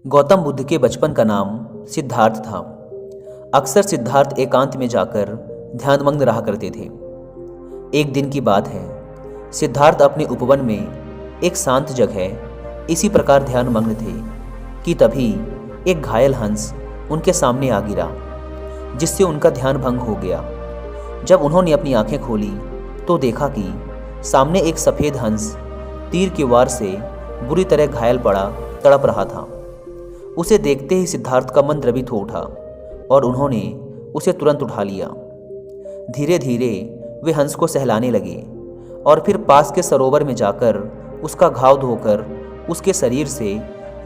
गौतम बुद्ध के बचपन का नाम सिद्धार्थ था। अक्सर सिद्धार्थ एकांत में जाकर ध्यानमग्न रहा करते थे। एक दिन की बात है, सिद्धार्थ अपने उपवन में एक शांत जगह इसी प्रकार ध्यानमग्न थे कि तभी एक घायल हंस उनके सामने आ गिरा, जिससे उनका ध्यान भंग हो गया। जब उन्होंने अपनी आंखें खोली तो देखा कि सामने एक सफ़ेद हंस तीर के वार से बुरी तरह घायल पड़ा तड़प रहा था। उसे देखते ही सिद्धार्थ का मन द्रवित हो उठा और उन्होंने उसे तुरंत उठा लिया। धीरे धीरे वे हंस को सहलाने लगे और फिर पास के सरोवर में जाकर उसका घाव धोकर उसके शरीर से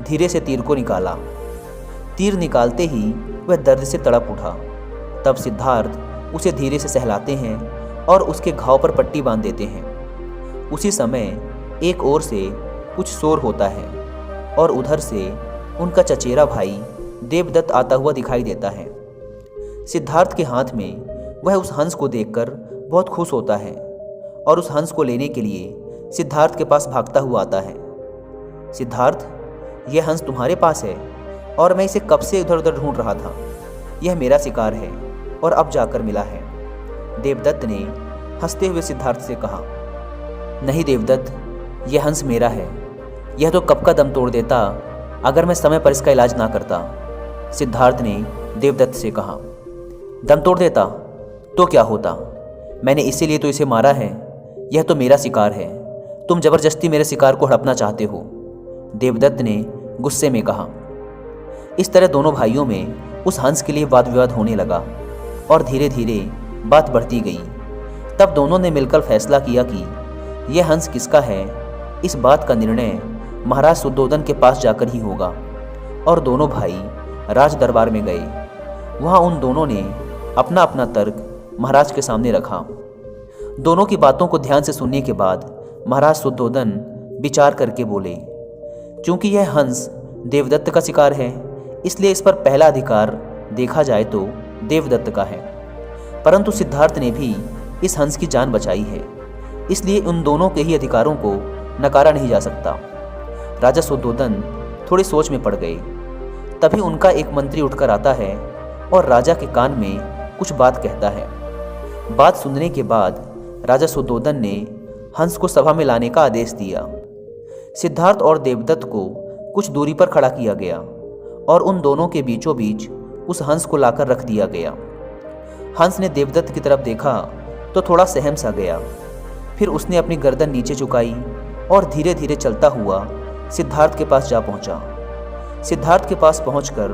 धीरे से तीर को निकाला। तीर निकालते ही वह दर्द से तड़प उठा। तब सिद्धार्थ उसे धीरे से सहलाते हैं और उसके घाव पर पट्टी बांध देते हैं। उसी समय एक ओर से कुछ शोर होता है और उधर से उनका चचेरा भाई देवदत्त आता हुआ दिखाई देता है। सिद्धार्थ के हाथ में वह उस हंस को देखकर बहुत खुश होता है और उस हंस को लेने के लिए सिद्धार्थ के पास भागता हुआ आता है। सिद्धार्थ, यह हंस तुम्हारे पास है और मैं इसे कब से इधर उधर ढूंढ रहा था। यह मेरा शिकार है और अब जाकर मिला है। देवदत्त ने हंसते हुए सिद्धार्थ से कहा। नहीं देवदत्त, यह हंस मेरा है। यह तो कब का दम तोड़ देता अगर मैं समय पर इसका इलाज ना करता। सिद्धार्थ ने देवदत्त से कहा। दम तोड़ देता तो क्या होता? मैंने इसीलिए तो इसे मारा है। यह तो मेरा शिकार है। तुम जबरदस्ती मेरे शिकार को हड़पना चाहते हो, देवदत्त ने गुस्से में कहा। इस तरह दोनों भाइयों में उस हंस के लिए वाद विवाद होने लगा और धीरे धीरे बात बढ़ती गई। तब दोनों ने मिलकर फैसला किया कि यह हंस किसका है, इस बात का निर्णय महाराज शुद्धोधन के पास जाकर ही होगा। और दोनों भाई राज दरबार में गए। वहाँ उन दोनों ने अपना अपना तर्क महाराज के सामने रखा। दोनों की बातों को ध्यान से सुनने के बाद महाराज शुद्धोधन विचार करके बोले, चूंकि यह हंस देवदत्त का शिकार है, इसलिए इस पर पहला अधिकार देखा जाए तो देवदत्त का है। परंतु सिद्धार्थ ने भी इस हंस की जान बचाई है, इसलिए उन दोनों के ही अधिकारों को नकारा नहीं जा सकता। राजा शुद्धोधन थोड़ी सोच में पड़ गए। तभी उनका एक मंत्री उठकर आता है और राजा के कान में कुछ बात कहता है। बात सुनने के बाद राजा शुद्धोधन ने हंस को सभा में लाने का आदेश दिया। सिद्धार्थ और देवदत्त को कुछ दूरी पर खड़ा किया गया और उन दोनों के बीचों बीच उस हंस को लाकर रख दिया गया। हंस ने देवदत्त की तरफ देखा तो थोड़ा सहम सा गया। फिर उसने अपनी गर्दन नीचे झुकाई और धीरे धीरे चलता हुआ सिद्धार्थ के पास जा पहुंचा। सिद्धार्थ के पास पहुंचकर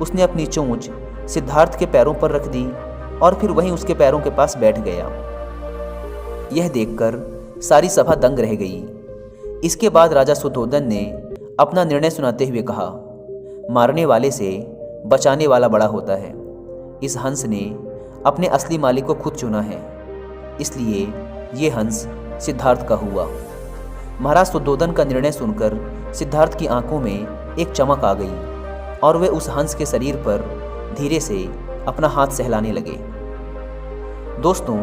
उसने अपनी चोंच सिद्धार्थ के पैरों पर रख दी और फिर वहीं उसके पैरों के पास बैठ गया। यह देखकर सारी सभा दंग रह गई। इसके बाद राजा शुद्धोधन ने अपना निर्णय सुनाते हुए कहा, मारने वाले से बचाने वाला बड़ा होता है। इस हंस ने अपने असली मालिक को खुद चुना है, इसलिए ये हंस सिद्धार्थ का हुआ। महाराज शुद्धोधन का निर्णय सुनकर सिद्धार्थ की आंखों में एक चमक आ गई और वे उस हंस के शरीर पर धीरे से अपना हाथ सहलाने लगे। दोस्तों,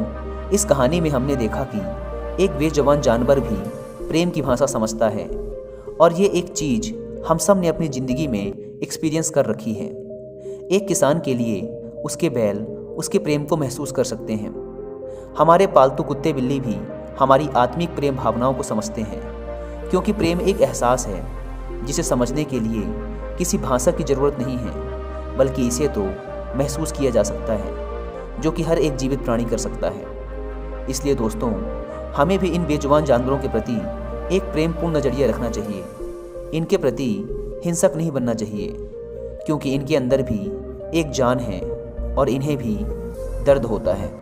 इस कहानी में हमने देखा कि एक बेजुबान जानवर भी प्रेम की भाषा समझता है और ये एक चीज़ हम सब ने अपनी ज़िंदगी में एक्सपीरियंस कर रखी है। एक किसान के लिए उसके बैल उसके प्रेम को महसूस कर सकते हैं। हमारे पालतू कुत्ते बिल्ली भी हमारी आत्मिक प्रेम भावनाओं को समझते हैं, क्योंकि प्रेम एक एहसास है जिसे समझने के लिए किसी भाषा की ज़रूरत नहीं है, बल्कि इसे तो महसूस किया जा सकता है, जो कि हर एक जीवित प्राणी कर सकता है। इसलिए दोस्तों, हमें भी इन बेजुबान जानवरों के प्रति एक प्रेमपूर्ण नज़रिया रखना चाहिए। इनके प्रति हिंसक नहीं बनना चाहिए, क्योंकि इनके अंदर भी एक जान है और इन्हें भी दर्द होता है।